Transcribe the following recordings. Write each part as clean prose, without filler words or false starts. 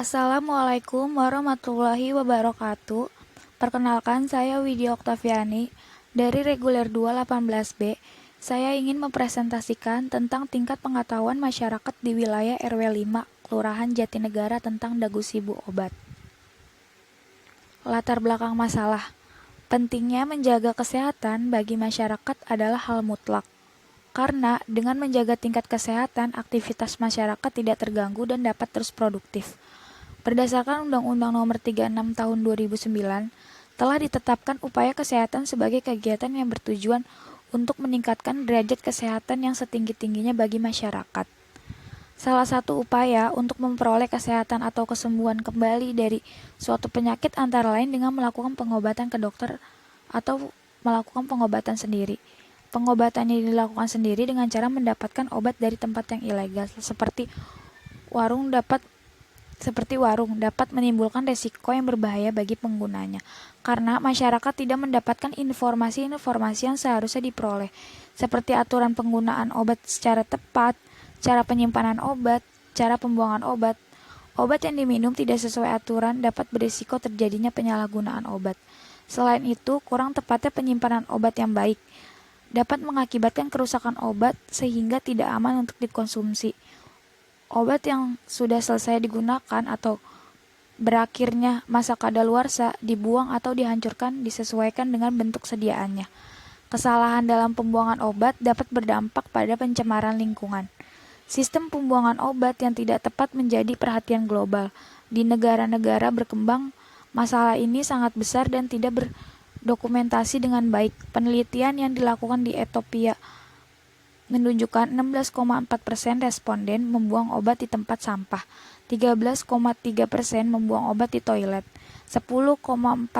Assalamualaikum warahmatullahi wabarakatuh. Perkenalkan, saya Widya Oktaviani dari Reguler 218B. Saya ingin mempresentasikan tentang tingkat pengetahuan masyarakat di wilayah RW 5, Kelurahan Jatinegara tentang dagu sibu obat. Latar belakang masalah. Pentingnya menjaga kesehatan bagi masyarakat adalah hal mutlak. Karena dengan menjaga tingkat kesehatan, aktivitas masyarakat tidak terganggu dan dapat terus produktif. Berdasarkan Undang-Undang Nomor 36 Tahun 2009, telah ditetapkan upaya kesehatan sebagai kegiatan yang bertujuan untuk meningkatkan derajat kesehatan yang setinggi-tingginya bagi masyarakat. Salah satu upaya untuk memperoleh kesehatan atau kesembuhan kembali dari suatu penyakit antara lain dengan melakukan pengobatan ke dokter atau melakukan pengobatan sendiri. Pengobatan yang dilakukan sendiri dengan cara mendapatkan obat dari tempat yang ilegal, seperti warung dapat menimbulkan resiko yang berbahaya bagi penggunanya, karena masyarakat tidak mendapatkan informasi-informasi yang seharusnya diperoleh, seperti aturan penggunaan obat secara tepat, cara penyimpanan obat, cara pembuangan obat. Obat yang diminum tidak sesuai aturan dapat berisiko terjadinya penyalahgunaan obat. Selain itu, kurang tepatnya penyimpanan obat yang baik dapat mengakibatkan kerusakan obat sehingga tidak aman untuk dikonsumsi. Obat yang sudah selesai digunakan atau berakhirnya masa kadaluarsa dibuang atau dihancurkan disesuaikan dengan bentuk sediaannya. Kesalahan dalam pembuangan obat dapat berdampak pada pencemaran lingkungan. Sistem pembuangan obat yang tidak tepat menjadi perhatian global. Di negara-negara berkembang, masalah ini sangat besar dan tidak berdokumentasi dengan baik. Penelitian yang dilakukan di Ethiopia menunjukkan 16,4% responden membuang obat di tempat sampah, 13,3% membuang obat di toilet, 10,4%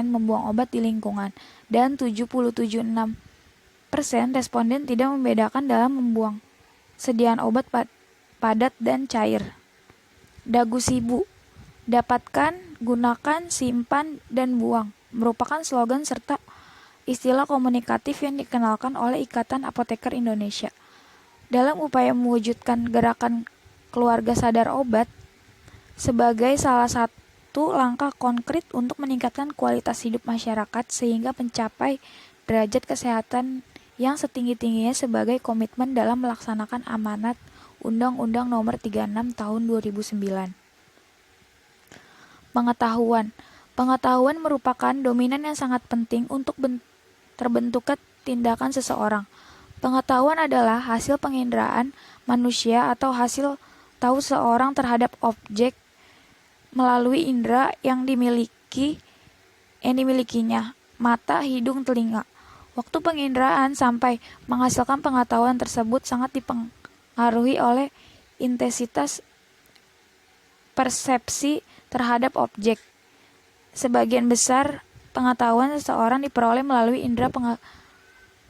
membuang obat di lingkungan, dan 77,6% responden tidak membedakan dalam membuang sediaan obat padat dan cair. Dagu sibu, dapatkan, gunakan, simpan, dan buang merupakan slogan serta istilah komunikatif yang dikenalkan oleh Ikatan Apoteker Indonesia. Dalam upaya mewujudkan gerakan keluarga sadar obat sebagai salah satu langkah konkret untuk meningkatkan kualitas hidup masyarakat sehingga mencapai derajat kesehatan yang setinggi-tingginya sebagai komitmen dalam melaksanakan amanat Undang-Undang Nomor 36 Tahun 2009. Pengetahuan merupakan dominan yang sangat penting untuk terbentuknya tindakan seseorang. Pengetahuan adalah hasil penginderaan manusia atau hasil tahu seorang terhadap objek melalui indera yang dimilikinya, mata, hidung, telinga. Waktu penginderaan sampai menghasilkan pengetahuan tersebut sangat dipengaruhi oleh intensitas persepsi terhadap objek. Sebagian besar pengetahuan seseorang diperoleh melalui indera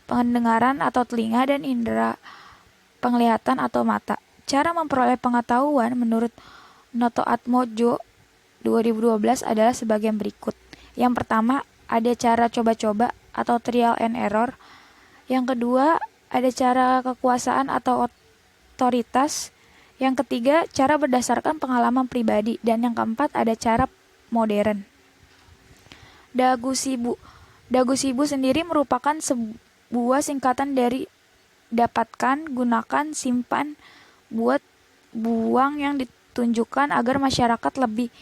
pendengaran atau telinga dan indera penglihatan atau mata. Cara memperoleh pengetahuan menurut Noto Atmojo 2012 adalah sebagian berikut. Yang pertama, ada cara coba-coba atau trial and error. Yang kedua, ada cara kekuasaan atau otoritas. Yang ketiga, cara berdasarkan pengalaman pribadi. Dan yang keempat, ada cara modern. Dagu sibu. Dagu sibu sendiri merupakan sebuah singkatan dari dapatkan, gunakan, simpan, buat, buang yang ditunjukkan agar masyarakat lebih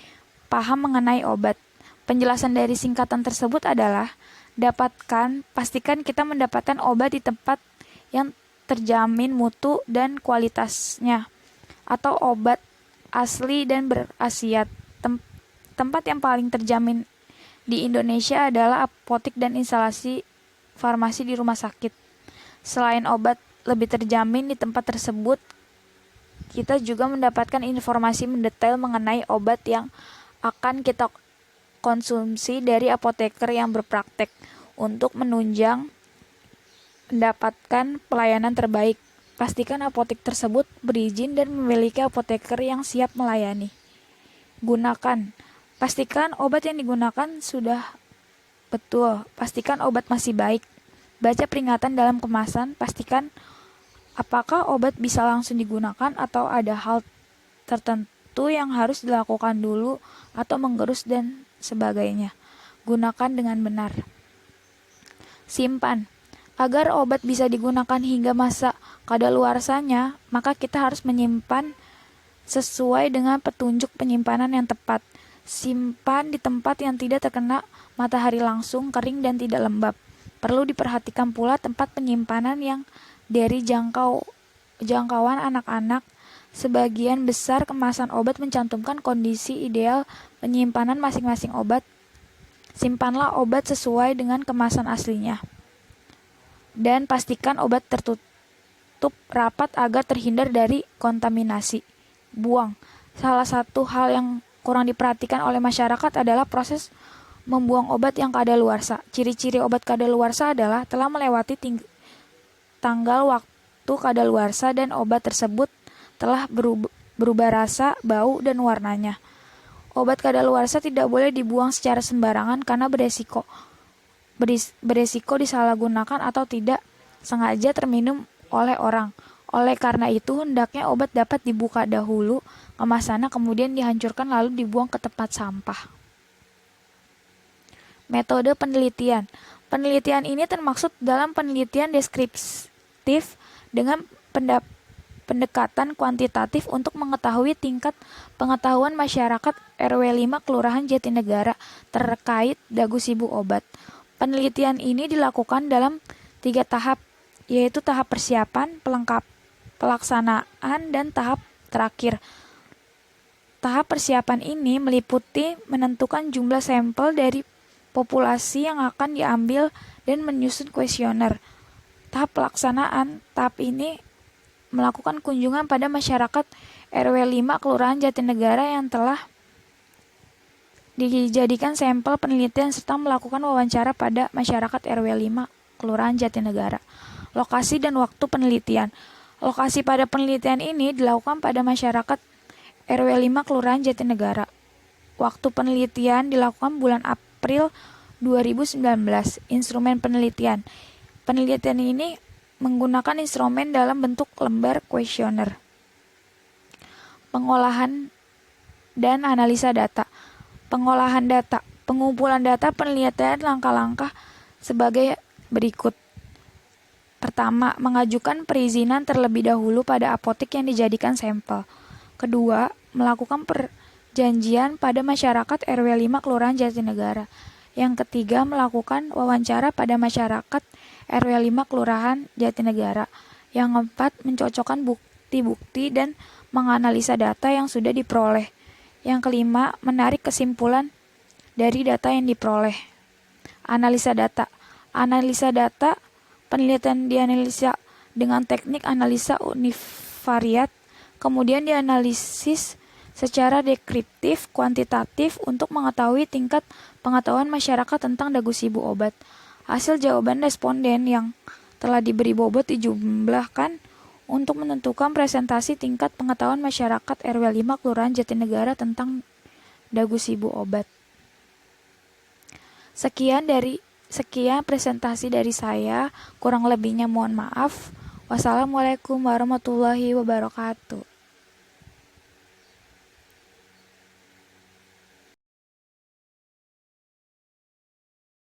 paham mengenai obat. Penjelasan dari singkatan tersebut adalah dapatkan, pastikan kita mendapatkan obat di tempat yang terjamin mutu dan kualitasnya, atau obat asli dan berkhasiat. Tempat yang paling terjamin di Indonesia adalah apotik dan instalasi farmasi di rumah sakit. Selain obat lebih terjamin di tempat tersebut, kita juga mendapatkan informasi mendetail mengenai obat yang akan kita konsumsi dari apoteker yang berpraktek untuk menunjang mendapatkan pelayanan terbaik. Pastikan apotek tersebut berizin dan memiliki apoteker yang siap melayani. Gunakan. Pastikan obat yang digunakan sudah betul. Pastikan obat masih baik. Baca peringatan dalam kemasan. Pastikan apakah obat bisa langsung digunakan atau ada hal tertentu sesuatu yang harus dilakukan dulu atau menggerus dan sebagainya. Gunakan dengan benar. Simpan. Agar obat bisa digunakan hingga masa kadaluarsanya, maka kita harus menyimpan sesuai dengan petunjuk penyimpanan yang tepat. Simpan di tempat yang tidak terkena matahari langsung, kering dan tidak lembab. Perlu diperhatikan pula tempat penyimpanan yang dari jangkauan anak-anak. Sebagian besar kemasan obat mencantumkan kondisi ideal penyimpanan masing-masing obat. Simpanlah obat sesuai dengan kemasan aslinya. Dan pastikan obat tertutup rapat agar terhindar dari kontaminasi. Buang. Salah satu hal yang kurang diperhatikan oleh masyarakat adalah proses membuang obat yang kadaluarsa. Ciri-ciri obat kadaluarsa adalah telah melewati tanggal waktu kadaluarsa dan obat tersebut telah berubah rasa, bau, dan warnanya. Obat kadaluarsa tidak boleh dibuang secara sembarangan karena beresiko disalahgunakan atau tidak sengaja terminum oleh orang. Oleh karena itu, hendaknya obat dapat dibuka dahulu kemasannya, kemudian dihancurkan lalu dibuang ke tempat sampah. Metode penelitian. Penelitian ini termaksud dalam penelitian deskriptif dengan pendekatan kuantitatif untuk mengetahui tingkat pengetahuan masyarakat RW 5 Kelurahan Jatinegara terkait dagu sibuk obat. Penelitian ini dilakukan dalam 3 tahap, yaitu tahap persiapan, pelaksanaan, dan tahap terakhir. Tahap persiapan ini meliputi menentukan jumlah sampel dari populasi yang akan diambil dan menyusun kuesioner. Tahap pelaksanaan, tahap ini melakukan kunjungan pada masyarakat RW 5 Kelurahan Jatinegara yang telah dijadikan sampel penelitian serta melakukan wawancara pada masyarakat RW 5 Kelurahan Jatinegara. Lokasi dan waktu penelitian. Lokasi pada penelitian ini dilakukan pada masyarakat RW 5 Kelurahan Jatinegara. Waktu penelitian dilakukan bulan April 2019. Instrumen penelitian. Penelitian ini menggunakan instrumen dalam bentuk lembar kuesioner. Pengolahan dan analisa data. Pengolahan data. Pengumpulan data penelitian langkah-langkah sebagai berikut. Pertama, mengajukan perizinan terlebih dahulu pada apotek yang dijadikan sampel. Kedua, melakukan perjanjian pada masyarakat RW 5 Kelurahan Jatinegara. Yang ketiga, melakukan wawancara pada masyarakat RW 5 Kelurahan Jatinegara. Yang keempat, mencocokkan bukti-bukti dan menganalisa data yang sudah diperoleh. Yang kelima, menarik kesimpulan dari data yang diperoleh. Analisa data. Analisa data, penelitian dianalisa dengan teknik analisa univariat, kemudian dianalisis secara deskriptif, kuantitatif untuk mengetahui tingkat pengetahuan masyarakat tentang dagu sibuk obat. Hasil jawaban responden yang telah diberi bobot dijumlahkan untuk menentukan presentasi tingkat pengetahuan masyarakat RW 5 Kelurahan Jatinegara tentang dagu sibuk obat. Sekian presentasi dari saya, kurang lebihnya mohon maaf. Wassalamualaikum warahmatullahi wabarakatuh.